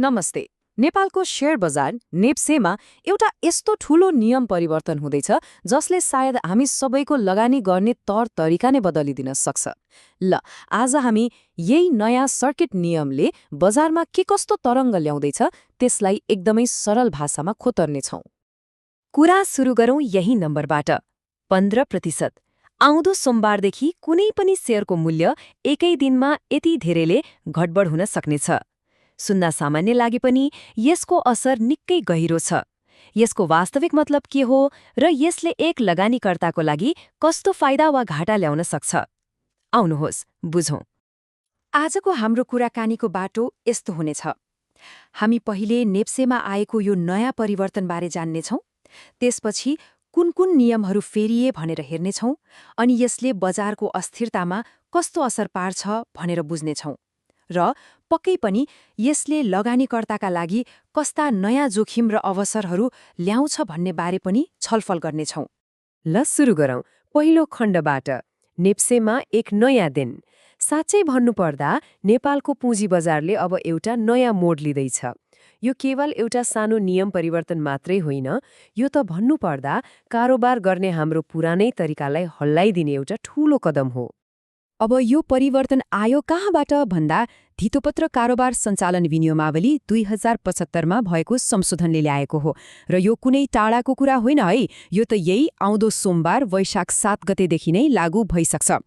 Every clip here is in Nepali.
नमस्ते। नेपालको शेयर बजार नेप्सेमा एउटा यस्तो ठूलो नियम परिवर्तन हुँदैछ जसले सायद हामी सबैको लगानी गर्ने तौर तरिका नै बदलिदिन सक्छ। ल, आज हामी यही नयाँ सर्किट नियमले बजारमा के कस्तो तरङ्ग ल्याउँदैछ त्यसलाई एकदमै सरल भाषामा खोतर्नेछौँ। कुरा सुरु गरौँ यही नम्बरबाट। 15%। आउँदो सोमबारदेखि कुनै पनि शेयरको मूल्य एकै दिनमा यति धेरैले घटबड हुन सक्नेछ। सुन्न सामान्य लागे पनि यसको असर निकै गहिरो छ। यसको वास्तविक मतलब के हो र यसले एक लगानीकर्ताको लागि कस्तो फाइदा वा घाटा ल्याउन सक्छ? आउनुहोस्, बुझौँ। आजको हाम्रो कुराकानीको बाटो यस्तो हुनेछ। हामी पहिले नेप्सेमा आएको यो नयाँ परिवर्तनबारे जान्नेछौँ। त्यसपछि कुन कुन नियमहरू फेरिए भनेर हेर्नेछौँ अनि यसले बजारको अस्थिरतामा कस्तो असर पार्छ भनेर बुझ्नेछौँ। र पक्कै पनि यसले लगानीकर्ताका लागि कस्ता नयाँ जोखिम र अवसरहरू ल्याउँछ भन्ने बारे पनि छलफल गर्नेछौँ। ल सुरु गरौँ पहिलो खण्डबाट। नेप्सेमा एक नयाँ दिन। साँच्चै भन्नुपर्दा नेपालको पुँजी बजारले अब एउटा नयाँ मोड लिँदैछ। यो केवल एउटा सानो नियम परिवर्तन मात्रै होइन, यो त भन्नुपर्दा कारोबार गर्ने हाम्रो पुरानै तरिकालाई हल्लाइदिने एउटा ठूलो कदम हो। अब यो परिवर्तन आयो कहाँबाट भन्दा धितोपत्र कारोबार सञ्चालन विनियमावली 2075मा भएको संशोधनले ल्याएको हो। र यो कुनै टाढाको कुरा होइन है, यो त यही आउँदो सोमबार वैशाख 7 गतेदेखि नै लागू भइसक्छ।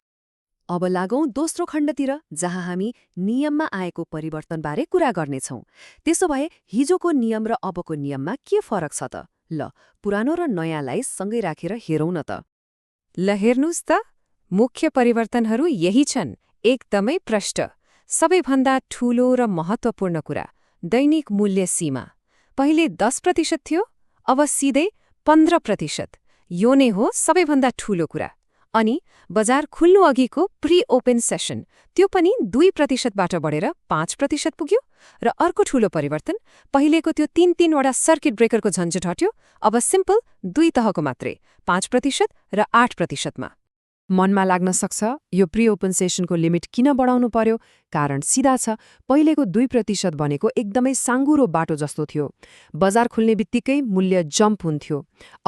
अब लागौँ दोस्रो खण्डतिर, जहाँ हामी नियममा आएको परिवर्तनबारे कुरा गर्नेछौँ। त्यसो भए हिजोको नियम र अबको नियममा के फरक छ त? ल, पुरानो र नयाँलाई सँगै राखेर हेरौँ न त। ल हेर्नुस् त, मुख्य परिवर्तनहरू यही छन्, एकदमै प्रष्ट। सबैभन्दा ठूलो र महत्त्वपूर्ण कुरा, दैनिक मूल्य सीमा। पहिले 10% थियो, अब सिधै 15%। यो नै हो सबैभन्दा ठूलो कुरा। अनि बजार खुल्नु अघिको प्री ओपन सेसन, त्यो पनि 2%बाट बढेर 5% पुग्यो। र अर्को ठूलो परिवर्तन, पहिलेको त्यो 3-3वटा सर्किट ब्रेकरको झन्झट हट्यो, अब सिम्पल 2 तहको मात्रै, 5% र 8%मा। मनमा लाग्न सक्छ, यो प्री ओपन सेसनको लिमिट किन बढाउनु पर्यो? कारण सिधा छ, पहिलेको 2% भनेको एकदमै साँगुरो बाटो जस्तो थियो। बजार खुल्ने बित्तिकै मूल्य जम्प हुन्थ्यो।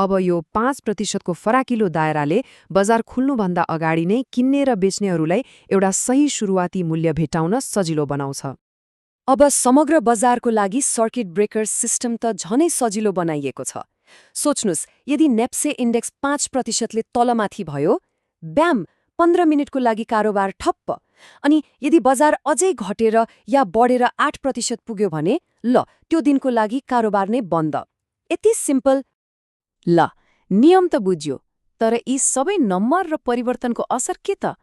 अब यो 5%को फराकिलो दायराले बजार खुल्नुभन्दा अगाडि नै किन्ने र बेच्नेहरूलाई एउटा सही सुरुवाती मूल्य भेटाउन सजिलो बनाउँछ। अब समग्र बजारको लागि सर्किट ब्रेकर सिस्टम त झनै सजिलो बनाइएको छ। सोच्नुस्, यदि नेप्से इन्डेक्स 5%ले तलमाथि भयो, ब्याम 15 मिनेटको लागि कारोबार ठप्प। अनि यदि बजार अझै घटेर या बढेर 8% पुग्यो भने ल, त्यो दिनको लागि कारोबार नै बन्द। यति सिम्पल। ल, नियम त बुझ्यो, तर यी सबै नम्बर र परिवर्तनको असर के त?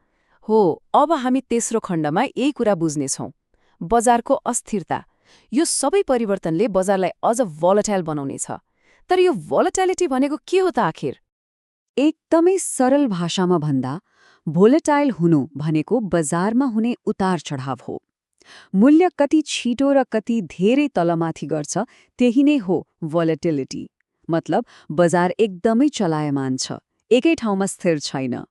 हो, अब हामी तेस्रो खण्डमा यही कुरा बुझ्नेछौँ। बजारको अस्थिरता। यो सबै परिवर्तनले बजारलाई अझ भोलेटाइल बनाउनेछ। तर यो भोलेटाइलिटी भनेको के हो त आखिर? एकदमै सरल भाषामा भन्दा भोलेटाइल हुनु भनेको बजारमा हुने उतार चढाव हो। मूल्य कति छिटो र कति धेरै तलमाथि गर्छ, त्यही नै हो भोलेटिलिटी। मतलब बजार एकदमै चलायमान छ, एकै ठाउँमा स्थिर छैन।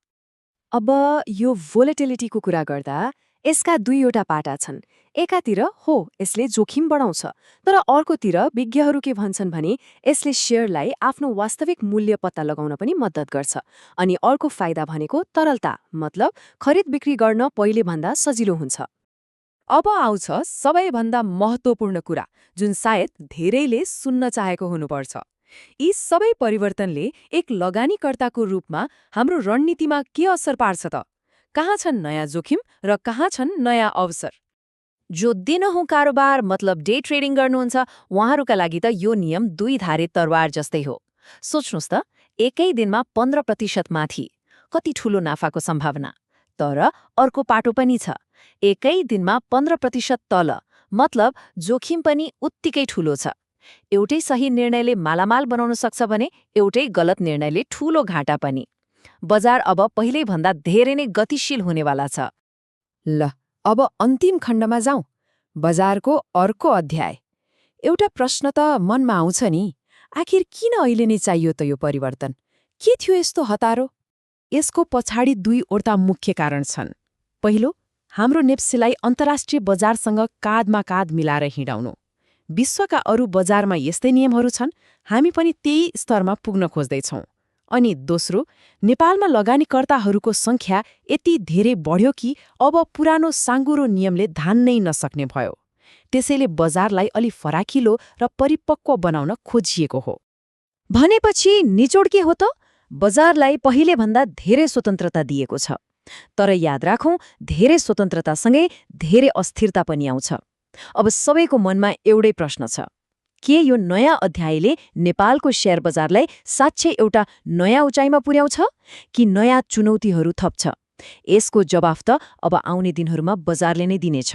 अब यो भोलेटिलिटीको कुरा गर्दा यसका दुईवटा पाटा छन्। एकातिर हो, यसले जोखिम बढाउँछ, तर अर्कोतिर विज्ञहरू के भन्छन् भने यसले शेयरलाई आफ्नो वास्तविक मूल्य पत्ता लगाउन पनि मद्दत गर्छ। अनि अर्को फाइदा भनेको तरलता, मतलब खरिद बिक्री गर्न पहिलेभन्दा सजिलो हुन्छ। अब आउँछ सबैभन्दा महत्त्वपूर्ण कुरा, जुन सायद धेरैले सुन्न चाहेको हुनुपर्छ। यी सबै परिवर्तनले एक लगानीकर्ताको रूपमा हाम्रो रणनीतिमा के असर पार्छ त? कहाँ छन् नयाँ जोखिम र कहाँ छन् नयाँ अवसर? जो दिनहुँ कारोबार मतलब डे ट्रेडिङ गर्नुहुन्छ, उहाँहरूका लागि त यो नियम 2 धारे तरवार जस्तै हो। सोच्नुहोस् त, एकै दिनमा 15% माथि, कति ठूलो नाफाको सम्भावना। तर अर्को पाटो पनि छ, एकै दिनमा 15% तल, मतलब जोखिम पनि उत्तिकै ठूलो छ। एउटै सही निर्णयले मालामाल बनाउन सक्छ भने एउटै गलत निर्णयले ठूलो घाटा पनि। बजार अब पहिल्यै भन्दा धेरै नै गतिशील हुनेवाला छ। ल, अब अन्तिम खण्डमा जाउँ, बजारको अर्को अध्याय। एउटा प्रश्न त मनमा आउँछ नि, आखिर किन अहिले नै चाहियो त यो परिवर्तन? के थियो यस्तो हतारो? यसको पछाडि 2वटा मुख्य कारण छन्। पहिलो, हाम्रो नेप्सेलाई अन्तर्राष्ट्रिय बजारसँग काँधमा काँध मिलाएर हिँडाउनु। विश्वका अरू बजारमा यस्तै नियमहरू छन्, हामी पनि त्यही स्तरमा पुग्न खोज्दैछौँ। अनि दोस्रो, नेपालमा लगानीकर्ताहरूको सङ्ख्या यति धेरै बढ्यो कि अब पुरानो साँगुरो नियमले धान्नै नसक्ने भयो। त्यसैले बजारलाई अलि फराकिलो र परिपक्व बनाउन खोजिएको हो। भनेपछि निचोड के हो त? बजारलाई पहिलेभन्दा धेरै स्वतन्त्रता दिएको छ। तर याद राखौं, धेरै स्वतन्त्रतासँगै धेरै अस्थिरता पनि आउँछ। अब सबैको मनमा एउटै प्रश्न छ, के यो नयाँ अध्यायले नेपालको शेयर बजारलाई साँच्चै एउटा नयाँ उचाइमा पुर्याउँछ कि नयाँ चुनौतीहरू थप्छ? यसको जवाफ त अब आउने दिनहरूमा बजारले नै दिनेछ।